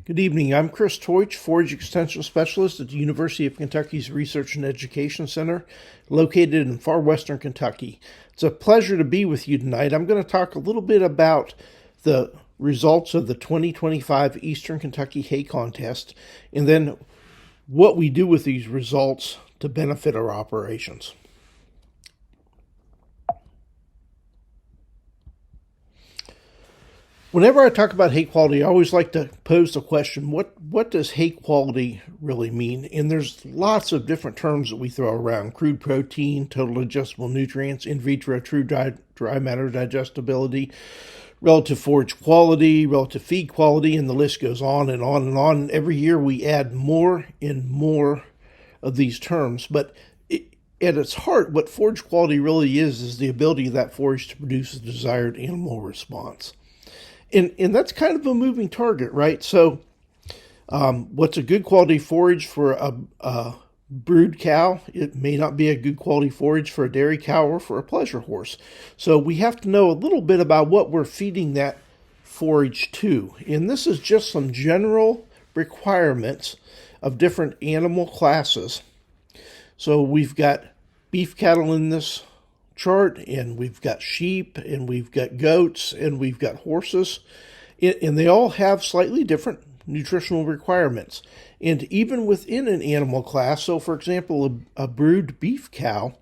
Good evening. I'm Chris Teutsch, Forage Extension Specialist at the University of Kentucky's Research and Education Center, located in far western Kentucky. It's a pleasure to be with you tonight. I'm going to talk a little bit about the results of the 2025 Eastern Kentucky Hay Contest, and then what we do with these results to benefit our operations. Whenever I talk about hay quality, I always like to pose the question, what does hay quality really mean? And there's lots of different terms that we throw around: crude protein, total digestible nutrients, in vitro true dry matter digestibility, relative forage quality, relative feed quality, and the list goes on and on and on. And every year we add more and more of these terms. But at its heart, what forage quality really is the ability of that forage to produce the desired animal response. And that's kind of a moving target, right? So what's a good quality forage for a brood cow? It may not be a good quality forage for a dairy cow or for a pleasure horse. So we have to know a little bit about what we're feeding that forage to. And this is just some general requirements of different animal classes. So we've got beef cattle in this chart, and we've got sheep, and we've got goats, and we've got horses, and they all have slightly different nutritional requirements. And even within an animal class, so for example, a brood beef cow,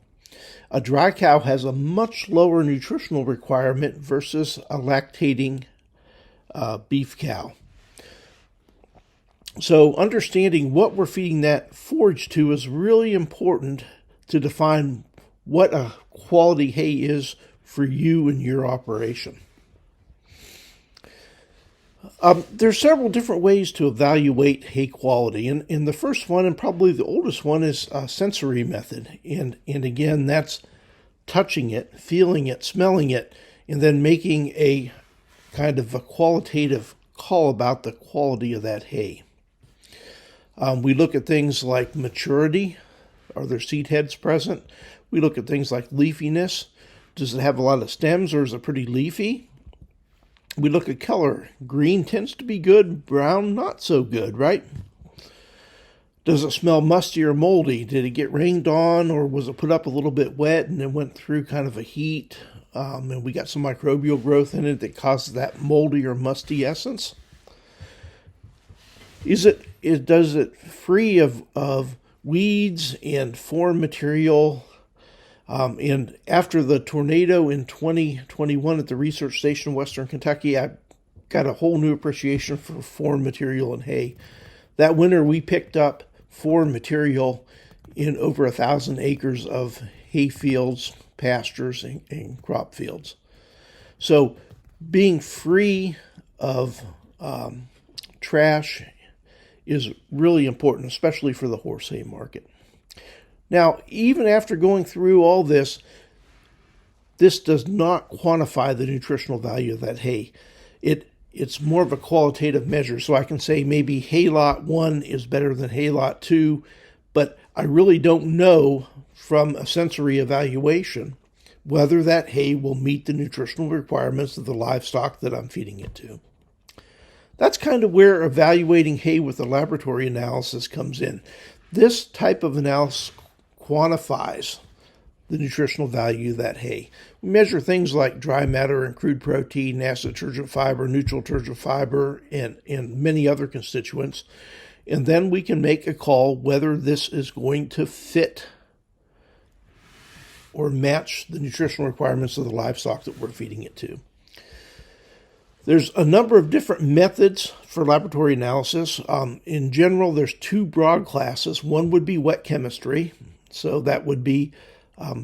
a dry cow has a much lower nutritional requirement versus a lactating beef cow. So understanding what we're feeding that forage to is really important to define what a quality hay is for you and your operation. There's several different ways to evaluate hay quality, and the first one, and probably the oldest one, is a sensory method. And again, that's touching it, feeling it, smelling it, and then making a kind of a qualitative call about the quality of that hay. We look at things like maturity. Are there seed heads present? We look at things like leafiness. Does it have a lot of stems, or is it pretty leafy? We look at color. Green tends to be good, brown not so good, right? Does it smell musty or moldy? Did it get rained on, or was it put up a little bit wet and then went through kind of a heat, and we got some microbial growth in it that causes that moldy or musty essence? Does it free of weeds and foreign material? And after the tornado in 2021 at the research station in western Kentucky, I got a whole new appreciation for foreign material in hay. That winter, we picked up foreign material in over 1,000 acres of hay fields, pastures, and crop fields. So being free of trash is really important, especially for the horse hay market. Now, even after going through all this, this does not quantify the nutritional value of that hay. It's more of a qualitative measure. So I can say maybe hay lot 1 is better than hay lot 2, but I really don't know from a sensory evaluation whether that hay will meet the nutritional requirements of the livestock that I'm feeding it to. That's kind of where evaluating hay with a laboratory analysis comes in. This type of analysis quantifies the nutritional value of that hay. We measure things like dry matter and crude protein, acid turgid fiber, neutral turgid fiber, and many other constituents. And then we can make a call whether this is going to fit or match the nutritional requirements of the livestock that we're feeding it to. There's a number of different methods for laboratory analysis. In general, there's 2 broad classes. One would be wet chemistry. So that would be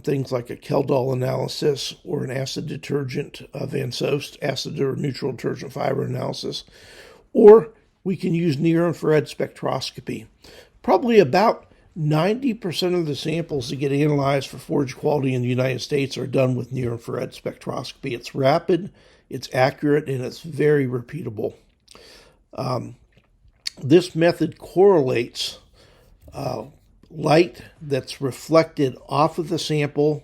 things like a Keldol analysis or an acid detergent Van Soest, acid or neutral detergent fiber analysis. Or we can use near-infrared spectroscopy. Probably about 90% of the samples that get analyzed for forage quality in the United States are done with near-infrared spectroscopy. It's rapid, it's accurate, and it's very repeatable. This method correlates light that's reflected off of the sample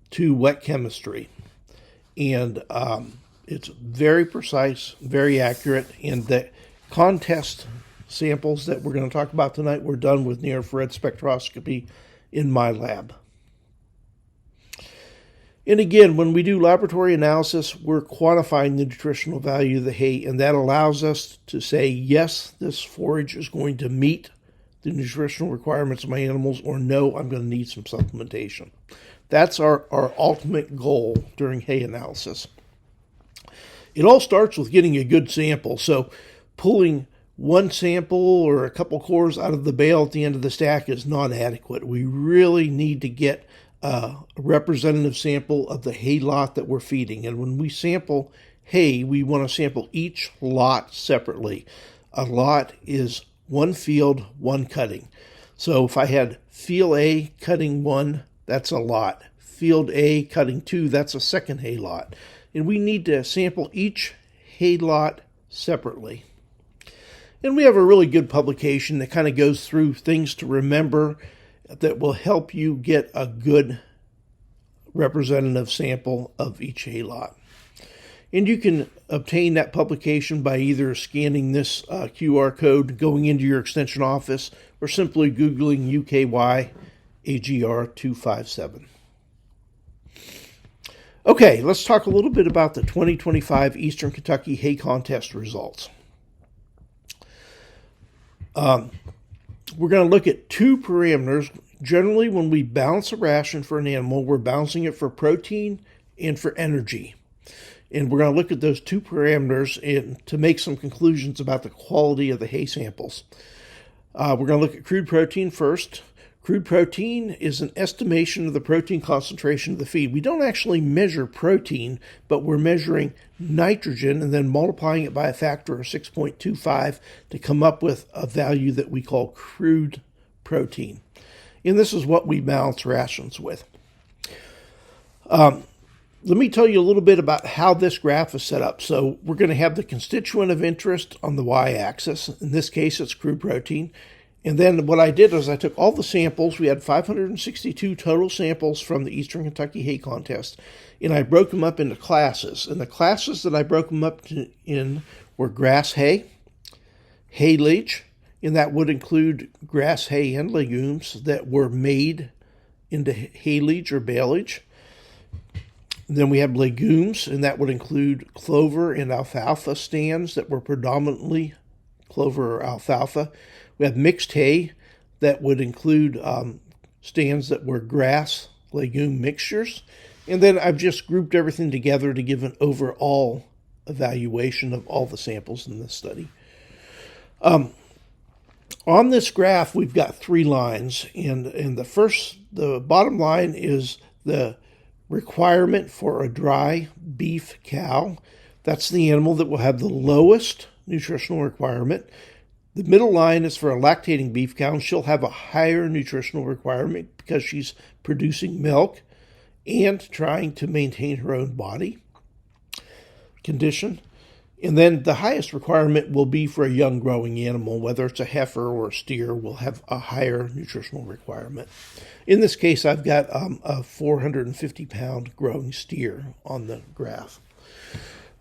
to wet chemistry. And It's very precise, very accurate, and the contest samples that we're going to talk about tonight were done with near-infrared spectroscopy in my lab. And again, when we do laboratory analysis, we're quantifying the nutritional value of the hay, and that allows us to say, yes, this forage is going to meet the nutritional requirements of my animals, or no, I'm going to need some supplementation. That's our ultimate goal during hay analysis. It all starts with getting a good sample. So pulling one sample or a couple cores out of the bale at the end of the stack is not adequate. We really need to get a representative sample of the hay lot that we're feeding. And when we sample hay, we want to sample each lot separately. A lot is one field, one cutting. So if I had field A cutting 1, that's a lot. Field A cutting 2, that's a second hay lot. And we need to sample each hay lot separately. And we have a really good publication that kind of goes through things to remember that will help you get a good representative sample of each hay lot. And you can obtain that publication by either scanning this QR code, going into your extension office, or simply Googling UKY AGR 257. Okay, let's talk a little bit about the 2025 Eastern Kentucky Hay Contest results. We're going to look at two parameters. Generally, when we balance a ration for an animal, we're balancing it for protein and for energy. And we're going to look at those two parameters to make some conclusions about the quality of the hay samples. We're going to look at crude protein first. Crude protein is an estimation of the protein concentration of the feed. We don't actually measure protein, but we're measuring nitrogen and then multiplying it by a factor of 6.25 to come up with a value that we call crude protein. And this is what we balance rations with. Let me tell you a little bit about how this graph is set up. So we're going to have the constituent of interest on the y-axis. In this case, it's crude protein. And then what I did is I took all the samples. We had 562 total samples from the Eastern Kentucky Hay Contest, and I broke them up into classes. And the classes that I broke them up in were grass hay, haylage, and that would include grass hay and legumes that were made into haylage or baleage. Then we have legumes, and that would include clover and alfalfa stands that were predominantly clover or alfalfa. We have mixed hay that would include stands that were grass, legume mixtures. And then I've just grouped everything together to give an overall evaluation of all the samples in this study. On this graph, we've got three lines. And the bottom line is the requirement for a dry beef cow. That's the animal that will have the lowest nutritional requirement. The middle line is for a lactating beef cow, and she'll have a higher nutritional requirement because she's producing milk and trying to maintain her own body condition. And then the highest requirement will be for a young growing animal, whether it's a heifer or a steer, will have a higher nutritional requirement. In this case, I've got a 450-pound growing steer on the graph.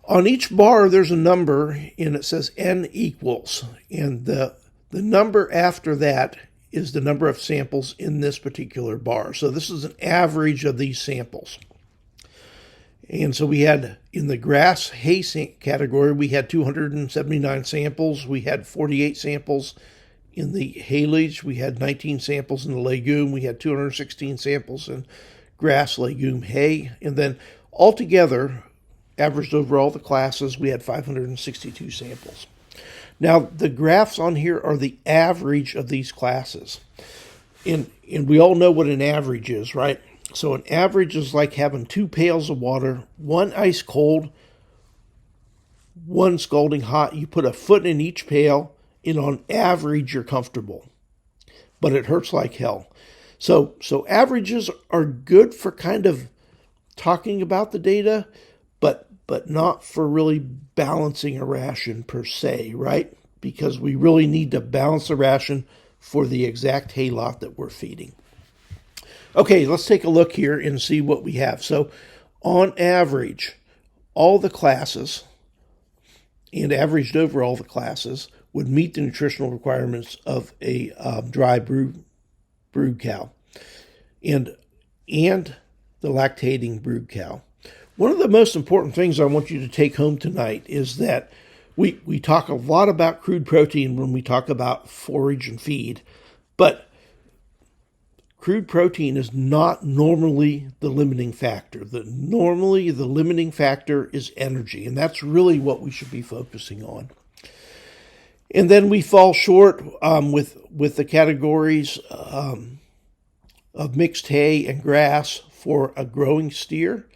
On each bar, there's a number, and it says N equals. And the number after that is the number of samples in this particular bar. So this is an average of these samples. And so we had, in the grass hay category, we had 279 samples. We had 48 samples in the haylage. We had 19 samples in the legume. We had 216 samples in grass, legume, hay. And then altogether, averaged over all the classes, we had 562 samples. Now, the graphs on here are the average of these classes. And we all know what an average is, right? So an average is like having 2 pails of water, one ice cold, one scalding hot. You put a foot in each pail, and on average, you're comfortable. But it hurts like hell. So averages are good for kind of talking about the data, but not for really balancing a ration per se, right? Because we really need to balance the ration for the exact hay lot that we're feeding. Okay, let's take a look here and see what we have. So on average, all the classes and averaged over all the classes would meet the nutritional requirements of a dry brood cow and the lactating brood cow. One of the most important things I want you to take home tonight is that we talk a lot about crude protein when we talk about forage and feed, but crude protein is not normally the limiting factor. Normally the limiting factor is energy, and that's really what we should be focusing on. And then we fall short with the categories of mixed hay and grass for a growing steer,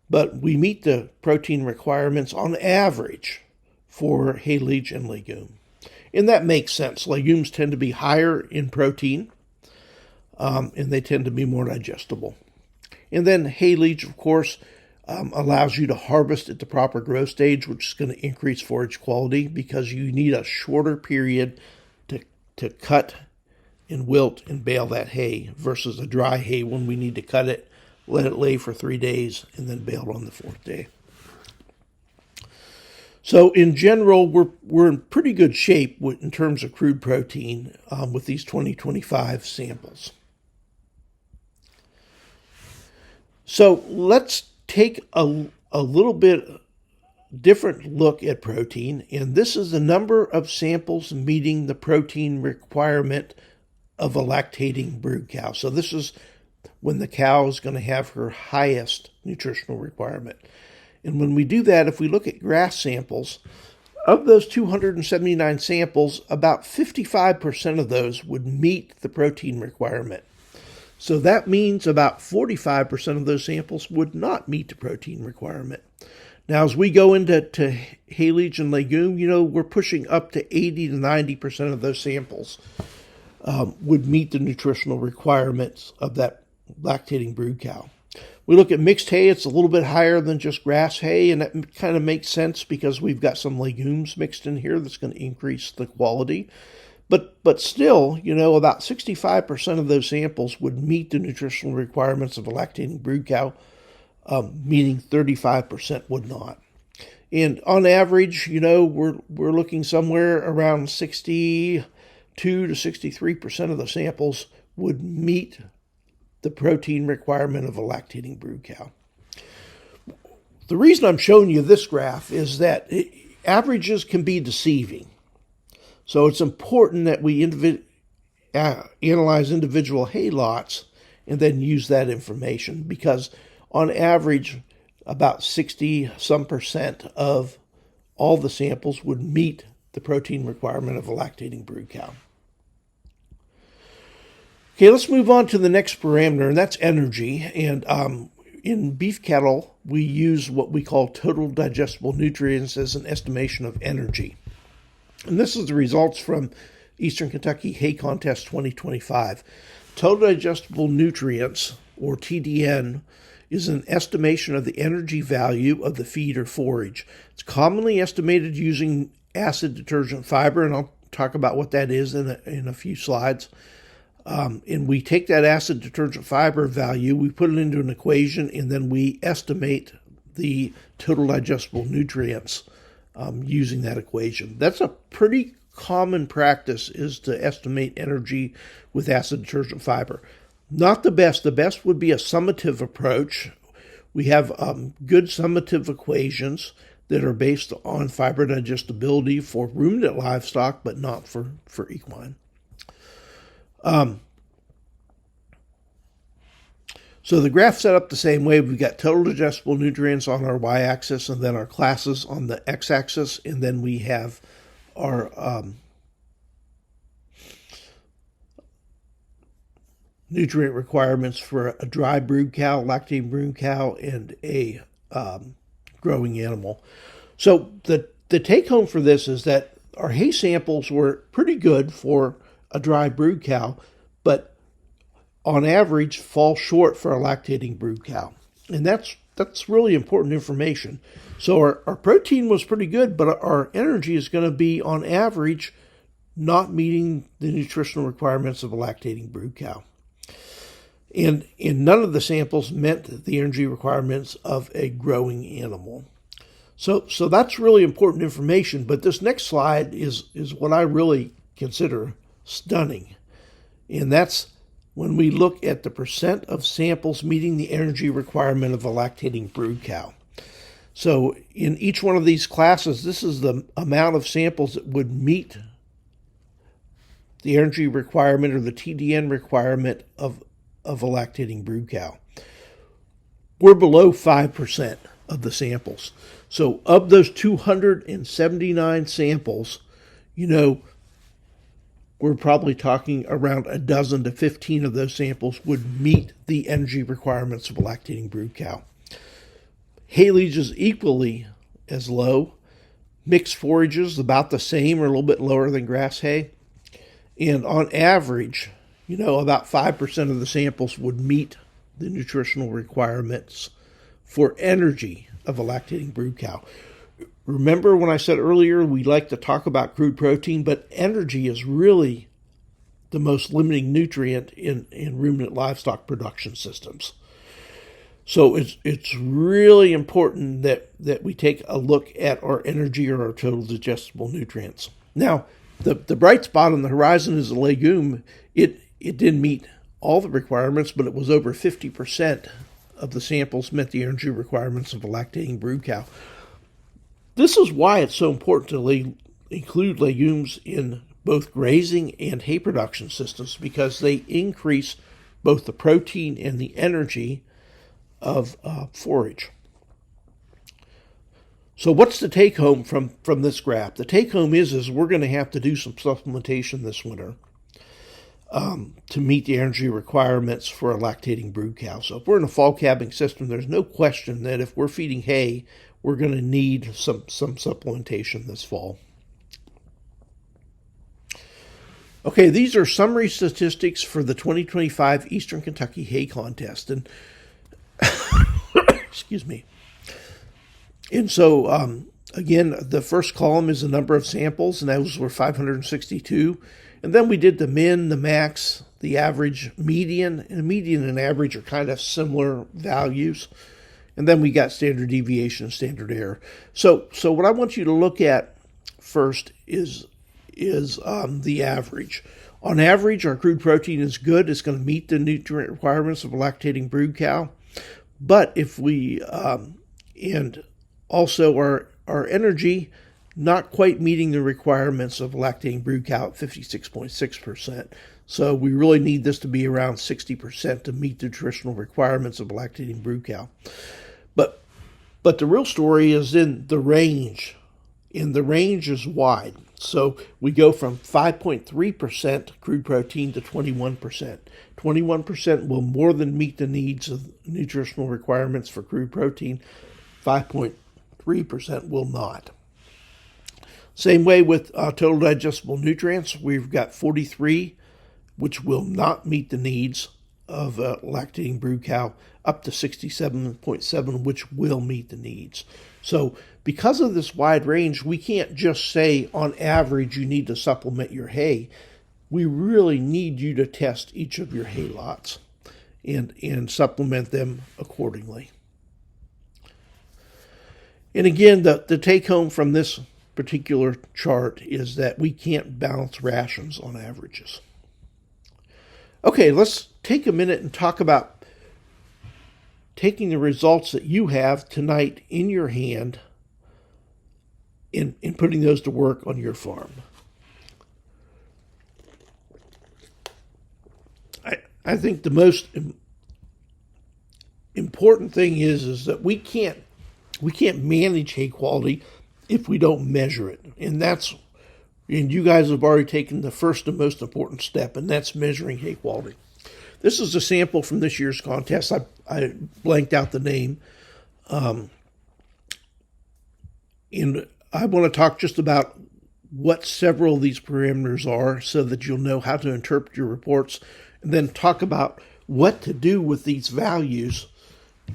but we meet the protein requirements on average for haylage and legume. And that makes sense. Legumes tend to be higher in protein, and they tend to be more digestible. And then haylage, of course, allows you to harvest at the proper growth stage, which is going to increase forage quality because you need a shorter period to cut and wilt and bale that hay versus a dry hay when we need to cut it, let it lay for 3 days, and then bale it on the 4th day. So in general, we're in pretty good shape in terms of crude protein with these 2025 samples. So let's take a little bit different look at protein, and this is the number of samples meeting the protein requirement of a lactating brood cow. So this is when the cow is going to have her highest nutritional requirement. And when we do that, if we look at grass samples, of those 279 samples, about 55% of those would meet the protein requirement. So that means about 45% of those samples would not meet the protein requirement. Now, as we go into haylage and legume, we're pushing up to 80 to 90% of those samples would meet the nutritional requirements of that lactating brood cow. We look at mixed hay, it's a little bit higher than just grass hay, and that kind of makes sense because we've got some legumes mixed in here that's going to increase the quality. But still, about 65% of those samples would meet the nutritional requirements of a lactating brood cow, meaning 35% would not. And on average, we're looking somewhere around 62 to 63% of the samples would meet the protein requirement of a lactating brood cow. The reason I'm showing you this graph is that averages can be deceiving. So it's important that we analyze individual hay lots and then use that information because on average, about 60% of all the samples would meet the protein requirement of a lactating brood cow. Okay, let's move on to the next parameter, and that's energy. And in beef cattle, we use what we call total digestible nutrients as an estimation of energy. And this is the results from Eastern Kentucky Hay Contest 2025. Total digestible nutrients, or TDN, is an estimation of the energy value of the feed or forage. It's commonly estimated using acid detergent fiber, and I'll talk about what that is in a few slides. And we take that acid detergent fiber value, we put it into an equation, and then we estimate the total digestible nutrients using that equation. That's a pretty common practice, is to estimate energy with acid detergent fiber. Not the best. The best would be a summative approach. We have good summative equations that are based on fiber digestibility for ruminant livestock, but not for equine. So the graph set up the same way. We've got total digestible nutrients on our y-axis and then our classes on the x-axis, and then we have our nutrient requirements for a dry brood cow, lactating brood cow, and a growing animal. So the take home for this is that our hay samples were pretty good for a dry brood cow, but on average fall short for a lactating brood cow. And that's really important information. So our protein was pretty good, but our energy is going to be on average not meeting the nutritional requirements of a lactating brood cow. And none of the samples met the energy requirements of a growing animal. So that's really important information. But this next slide is what I really consider stunning. And that's when we look at the percent of samples meeting the energy requirement of a lactating brood cow. So in each one of these classes, this is the amount of samples that would meet the energy requirement or the TDN requirement of a lactating brood cow. We're below 5% of the samples. So of those 279 samples, we're probably talking around a dozen to 15 of those samples would meet the energy requirements of a lactating brood cow. Haylage is equally as low. Mixed forages about the same or a little bit lower than grass hay. And on average, about 5% of the samples would meet the nutritional requirements for energy of a lactating brood cow. Remember when I said earlier we like to talk about crude protein, but energy is really the most limiting nutrient in ruminant livestock production systems. So it's really important that we take a look at our energy or our total digestible nutrients. Now, the bright spot on the horizon is a legume. It didn't meet all the requirements, but it was over 50% of the samples met the energy requirements of a lactating brood cow. This is why it's so important to include legumes in both grazing and hay production systems, because they increase both the protein and the energy of forage. So what's the take home from this graph? The take home is we're going to have to do some supplementation this winter to meet the energy requirements for a lactating brood cow. So if we're in a fall calving system, there's no question that if we're feeding hay, we're going to need some supplementation this fall. Okay, these are summary statistics for the 2025 Eastern Kentucky Hay Contest. And excuse me. And so, again, the first column is the number of samples, and those were 562. And then we did the min, the max, the average, median. And median and average are kind of similar values. And then we got standard deviation and standard error. So what I want you to look at first is the average. On average, our crude protein is good. It's going to meet the nutrient requirements of a lactating brood cow. But if we, and also our energy, not quite meeting the requirements of a lactating brood cow at 56.6%. So we really need this to be around 60% to meet the nutritional requirements of a lactating brood cow. But the real story is in the range, and the range is wide. So we go from 5.3% crude protein to 21%. 21% will more than meet the needs of nutritional requirements for crude protein. 5.3% will not. Same way with total digestible nutrients. We've got 43, which will not meet the needs of a lactating brood cow, up to 67.7, which will meet the needs. So because of this wide range, we can't just say on average you need to supplement your hay. We really need you to test each of your hay lots and supplement them accordingly. And again, the take home from this particular chart is that we can't balance rations on averages. Okay, let's take a minute and talk about taking the results that you have tonight in your hand and putting those to work on your farm. I think the most important thing is that we can't manage hay quality if we don't measure it. And you guys have already taken the first and most important step, and that's measuring hay quality. This is a sample from this year's contest. I blanked out the name. And I want to talk just about what several of these parameters are so that you'll know how to interpret your reports, and then talk about what to do with these values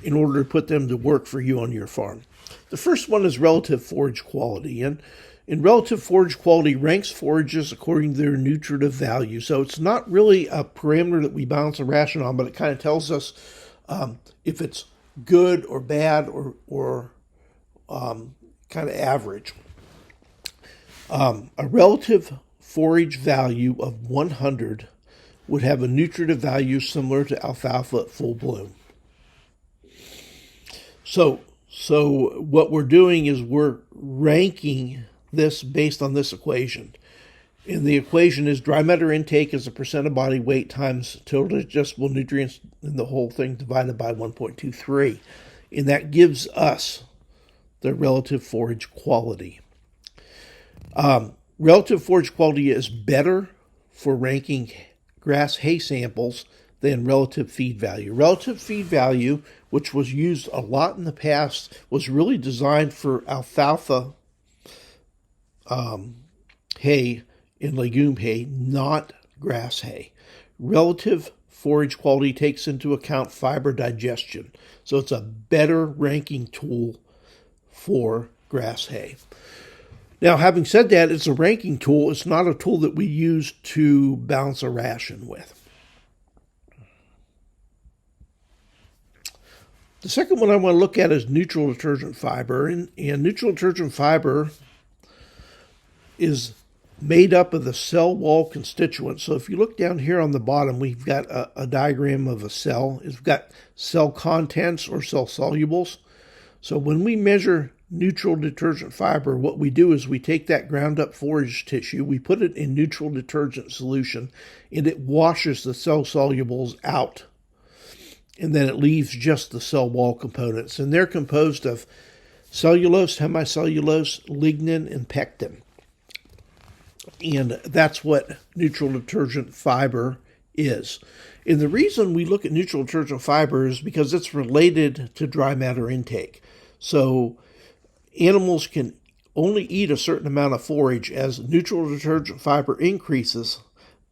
in order to put them to work for you on your farm. The first one is relative forage quality. And relative forage quality ranks forages according to their nutritive value. So it's not really a parameter that we balance a ration on, but it kind of tells us if it's good or bad or kind of average. A relative forage value of 100 would have a nutritive value similar to alfalfa at full bloom. So what we're doing is we're ranking this based on this equation. And the equation is dry matter intake as a percent of body weight times total digestible nutrients in the whole thing divided by 1.23. And that gives us the relative forage quality. Relative forage quality is better for ranking grass hay samples than relative feed value. Relative feed value, which was used a lot in the past, was really designed for alfalfa hay and legume hay, not grass hay. Relative forage quality takes into account fiber digestion, so it's a better ranking tool for grass hay. Now, having said that, it's a ranking tool. It's not a tool that we use to balance a ration with. The second one I want to look at is neutral detergent fiber. And neutral detergent fiber is made up of the cell wall constituents. So if you look down here on the bottom, we've got a diagram of a cell. It's got cell contents or cell solubles. So when we measure neutral detergent fiber, what we do is we take that ground up forage tissue, we put it in neutral detergent solution, and it washes the cell solubles out. And then it leaves just the cell wall components. And they're composed of cellulose, hemicellulose, lignin, and pectin. And that's what neutral detergent fiber is. And the reason we look at neutral detergent fiber is because it's related to dry matter intake. So animals can only eat a certain amount of forage. As neutral detergent fiber increases,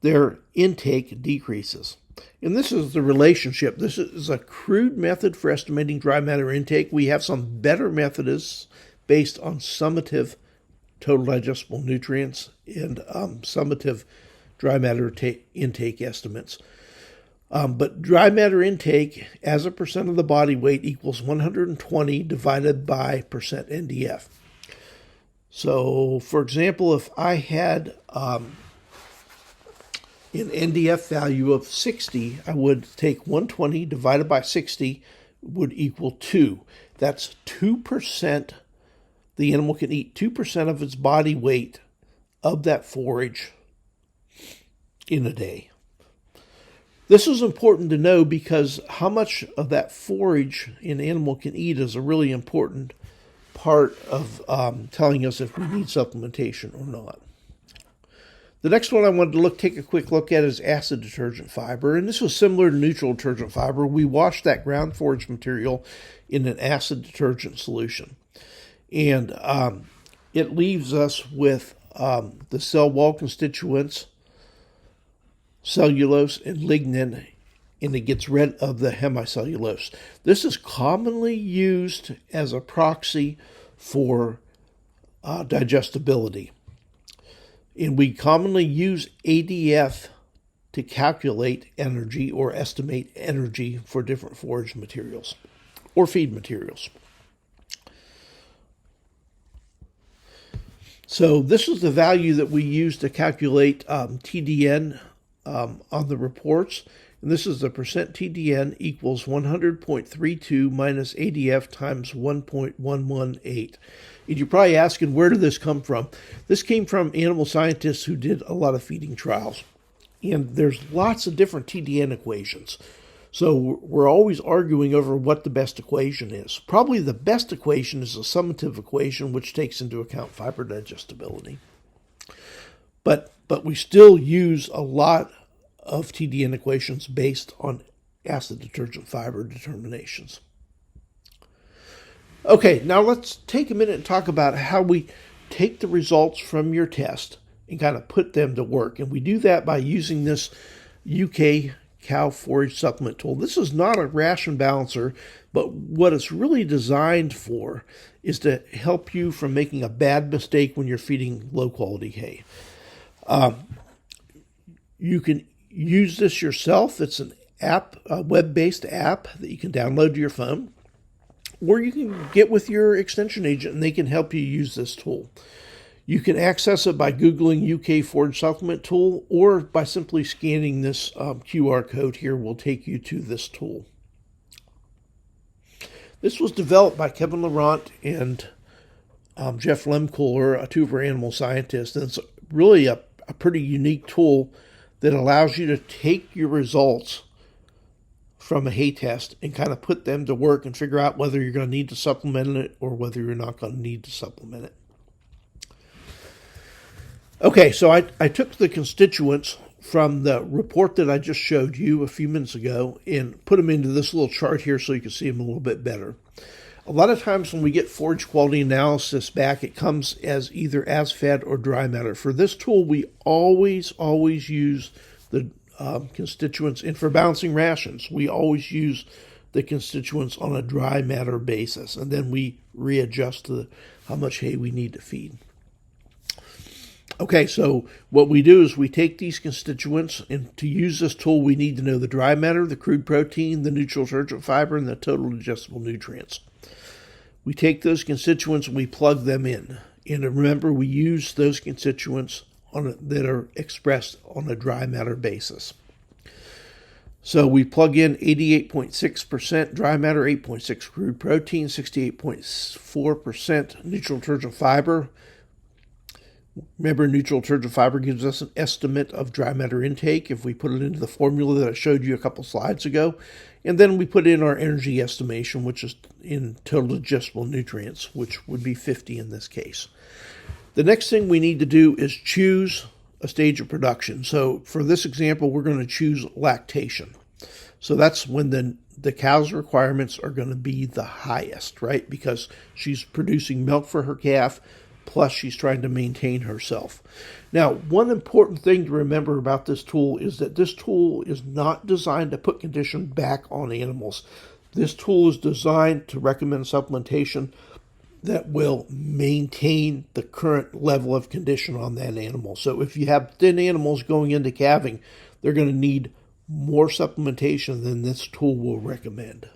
their intake decreases. And this is the relationship. This is a crude method for estimating dry matter intake. We have some better methods based on summative total digestible nutrients and summative dry matter intake estimates. But dry matter intake as a percent of the body weight equals 120 divided by percent NDF. So, for example, if I had an NDF value of 60, I would take 120 divided by 60 would equal 2. That's 2%. The animal can eat 2% of its body weight of that forage in a day. This is important to know because how much of that forage an animal can eat is a really important part of telling us if we need supplementation or not. The next one I wanted to take a quick look at is acid detergent fiber, and this was similar to neutral detergent fiber. We washed that ground forage material in an acid detergent solution, and it leaves us with the cell wall constituents, cellulose, and lignin, and it gets rid of the hemicellulose. This is commonly used as a proxy for digestibility. And we commonly use ADF to calculate energy or estimate energy for different forage materials or feed materials. So this is the value that we use to calculate TDN on the reports. And this is the percent TDN equals 100.32 minus ADF times 1.118. And you're probably asking, where did this come from? This came from animal scientists who did a lot of feeding trials. And there's lots of different TDN equations. So we're always arguing over what the best equation is. Probably the best equation is a summative equation, which takes into account fiber digestibility. But we still use a lot of TDN equations based on acid detergent fiber determinations. Okay, now let's take a minute and talk about how we take the results from your test and kind of put them to work. And we do that by using this UK cow forage supplement tool. This is not a ration balancer, but what it's really designed for is to help you from making a bad mistake when you're feeding low quality hay. You can use this yourself. It's an app, a web-based app that you can download to your phone. or you can get with your extension agent and they can help you use this tool. You can access it by Googling UK Forage Supplement Tool, or by simply scanning this QR code here will take you to this tool. This was developed by Kevin Laurent and Jeff Lemkohler, two of our animal scientists, and it's really a pretty unique tool that allows you to take your results from a hay test and kind of put them to work and figure out whether you're going to need to supplement it or whether you're not going to need to supplement it. Okay, so I took the constituents from the report that I just showed you a few minutes ago and put them into this little chart here so you can see them a little bit better. A lot of times when we get forage quality analysis back, it comes as either as fed or dry matter. For this tool, we always use the constituents, and for balancing rations, we always use the constituents on a dry matter basis, and then we readjust to how much hay we need to feed. Okay, so what we do is we take these constituents, and to use this tool, we need to know the dry matter, the crude protein, the neutral turgid fiber, and the total digestible nutrients. We take those constituents and we plug them in. And remember, we use those constituents that are expressed on a dry matter basis. So we plug in 88.6% dry matter, 8.6% crude protein, 68.4% neutral turgid fiber. Remember, neutral turgid fiber gives us an estimate of dry matter intake if we put it into the formula that I showed you a couple slides ago. And then we put in our energy estimation, which is in total digestible nutrients, which would be 50 in this case. The next thing we need to do is choose a stage of production. So for this example, we're going to choose lactation. So that's when the cow's requirements are going to be the highest, right? Because she's producing milk for her calf, plus she's trying to maintain herself. Now, one important thing to remember about this tool is that this tool is not designed to put condition back on animals. This tool is designed to recommend supplementation that will maintain the current level of condition on that animal. So if you have thin animals going into calving, they're going to need more supplementation than this tool will recommend.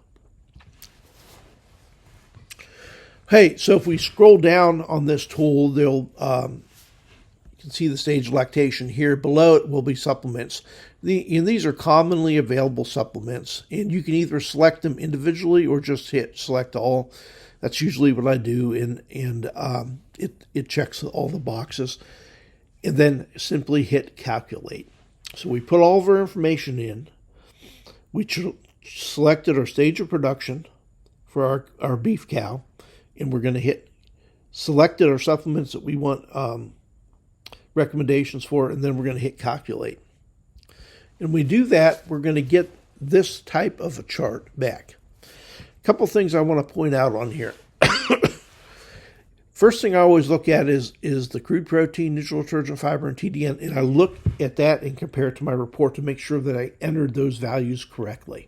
Hey, so if we scroll down on this tool, you can see the stage of lactation here. Below it will be supplements. And these are commonly available supplements, and you can either select them individually or just hit select all. That's usually what I do, and it checks all the boxes. And then simply hit calculate. So we put all of our information in. We selected our stage of production for our beef cow. And we're going to hit selected our supplements that we want recommendations for, and then we're going to hit calculate. And we do that, we're going to get this type of a chart back. A couple things I want to point out on here. First thing I always look at is the crude protein, neutral turgid fiber, and TDN, and I look at that and compare it to my report to make sure that I entered those values correctly.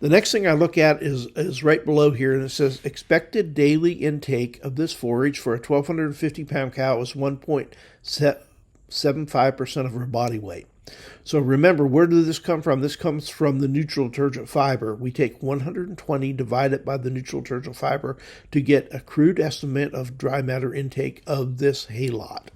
The next thing I look at is right below here, and it says expected daily intake of this forage for a 1,250 pound cow is 1.75% of her body weight. So remember, where did this come from? This comes from the neutral turgid fiber. We take 120 divided by the neutral turgid fiber to get a crude estimate of dry matter intake of this hay lot.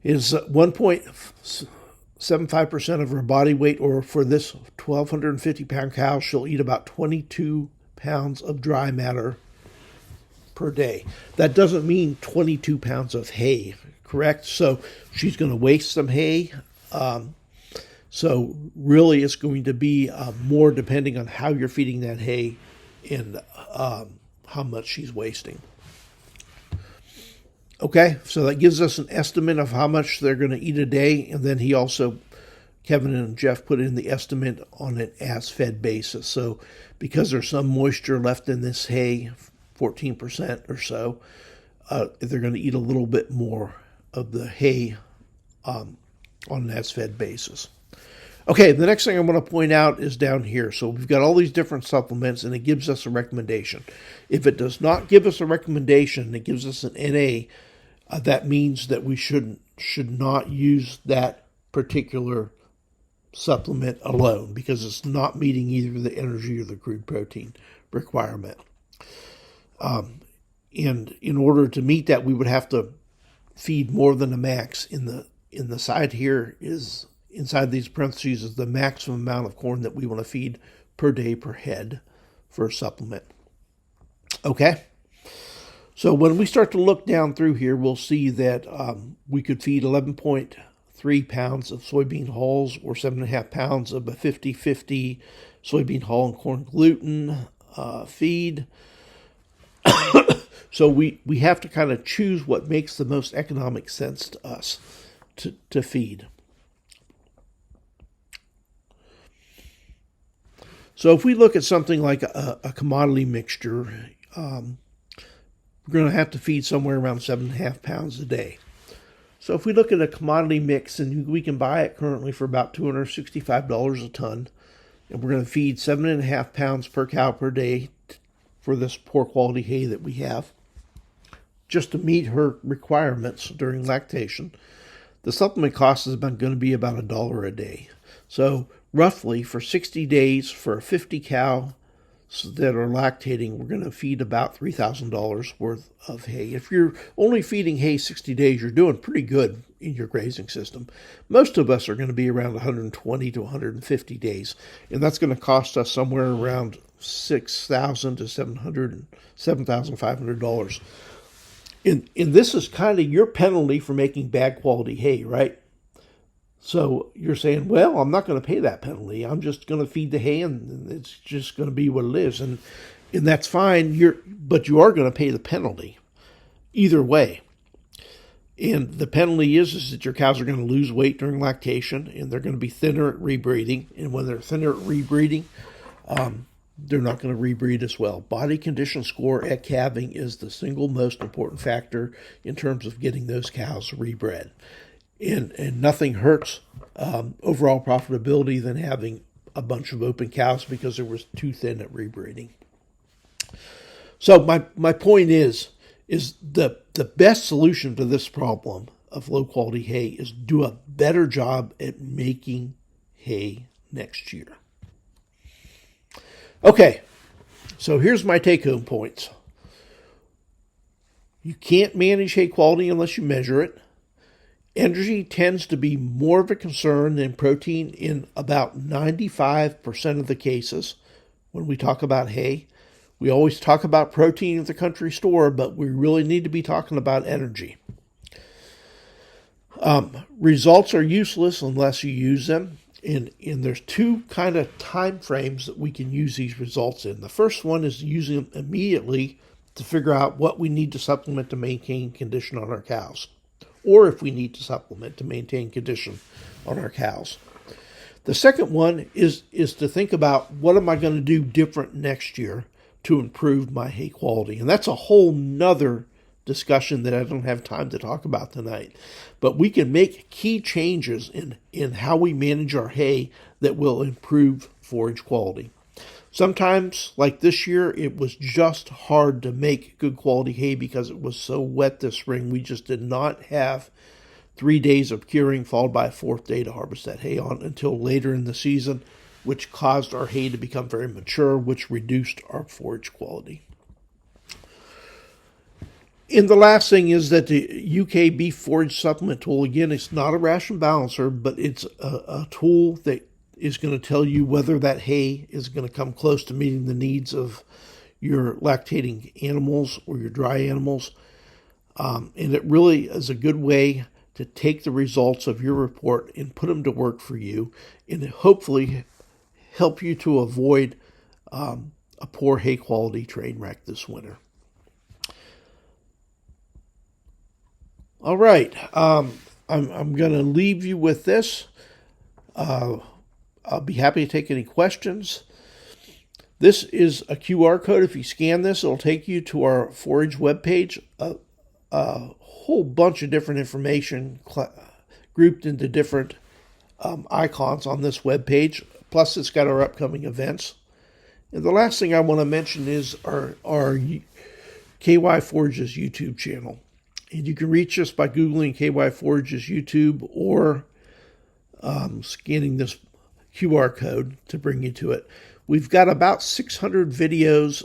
Is 1.75% of her body weight, or for this 1,250 pound cow, she'll eat about 22 pounds of dry matter per day. That doesn't mean 22 pounds of hay, correct? So she's going to waste some hay. So really it's going to be more depending on how you're feeding that hay and how much she's wasting. Okay, so that gives us an estimate of how much they're going to eat a day, and then Kevin and Jeff put in the estimate on an as-fed basis. So because there's some moisture left in this hay, 14% or so, they're going to eat a little bit more of the hay on an as-fed basis. Okay, the next thing I want to point out is down here. So we've got all these different supplements, and it gives us a recommendation. If it does not give us a recommendation, it gives us an NA, that means that we should not use that particular supplement alone because it's not meeting either the energy or the crude protein requirement. And in order to meet that, we would have to feed more than the max. In the side here is, inside these parentheses, is the maximum amount of corn that we want to feed per day per head for a supplement. Okay? So when we start to look down through here, we'll see that we could feed 11.3 pounds of soybean hulls or 7.5 pounds of a 50-50 soybean hull and corn gluten feed. So we have to kind of choose what makes the most economic sense to us to feed. So if we look at something like a commodity mixture, we're going to have to feed somewhere around 7.5 pounds a day. So if we look at a commodity mix, and we can buy it currently for about $265 a ton, and we're going to feed 7.5 pounds per cow per day for this poor quality hay that we have, just to meet her requirements during lactation, the supplement cost is going to be about $1 a day. So roughly for 60 days for a 50 cow that are lactating, we're going to feed about $3,000 worth of hay. If you're only feeding hay 60 days, you're doing pretty good in your grazing system. Most of us are going to be around 120 to 150 days, and that's going to cost us somewhere around $6,000 to $7,500. And this is kind of your penalty for making bad quality hay, right? So you're saying, well, I'm not going to pay that penalty. I'm just going to feed the hay, and it's just going to be what it is. And that's fine. But you are going to pay the penalty either way. And the penalty is that your cows are going to lose weight during lactation, and they're going to be thinner at rebreeding. And when they're thinner at rebreeding, they're not going to rebreed as well. Body condition score at calving is the single most important factor in terms of getting those cows rebred. And nothing hurts overall profitability than having a bunch of open cows because they were too thin at rebreeding. So my point is the best solution to this problem of low quality hay is do a better job at making hay next year. Okay, so here's my take-home points. You can't manage hay quality unless you measure it. Energy tends to be more of a concern than protein in about 95% of the cases when we talk about hay. We always talk about protein at the country store, but we really need to be talking about energy. Results are useless unless you use them. And there's two kind of time frames that we can use these results in. The first one is using them immediately to figure out what we need to supplement to maintain condition on our cows, or if we need to supplement to maintain condition on our cows. The second one is to think about what am I going to do different next year to improve my hay quality. And that's a whole nother discussion that I don't have time to talk about tonight. But we can make key changes in how we manage our hay that will improve forage quality. Sometimes, like this year, it was just hard to make good quality hay because it was so wet this spring. We just did not have 3 days of curing followed by a fourth day to harvest that hay on until later in the season, which caused our hay to become very mature, which reduced our forage quality. And the last thing is that the UK beef forage supplement tool, again, it's not a ration balancer, but it's a tool that is going to tell you whether that hay is going to come close to meeting the needs of your lactating animals or your dry animals. And it really is a good way to take the results of your report and put them to work for you and hopefully help you to avoid a poor hay quality train wreck this winter. All right, I'm going to leave you with this. I'll be happy to take any questions. This is a QR code. If you scan this, it'll take you to our forage webpage. A whole bunch of different information grouped into different icons on this webpage. Plus, it's got our upcoming events. And the last thing I want to mention is our KY Forages YouTube channel. And you can reach us by Googling KY Forages YouTube or scanning this QR code to bring you to it. We've got about 600 videos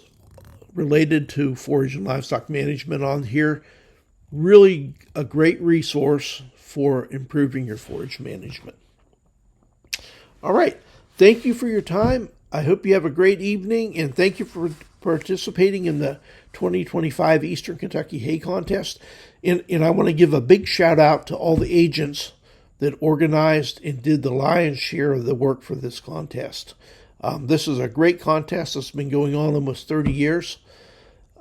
related to forage and livestock management on here. Really a great resource for improving your forage management. All right. Thank you for your time. I hope you have a great evening, and thank you for participating in the 2025 Eastern Kentucky Hay Contest. And I want to give a big shout out to all the agents that organized and did the lion's share of the work for this contest. This is a great contest that's been going on almost 30 years,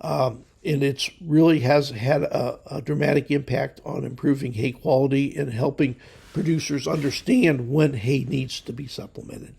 and it really has had a dramatic impact on improving hay quality and helping producers understand when hay needs to be supplemented.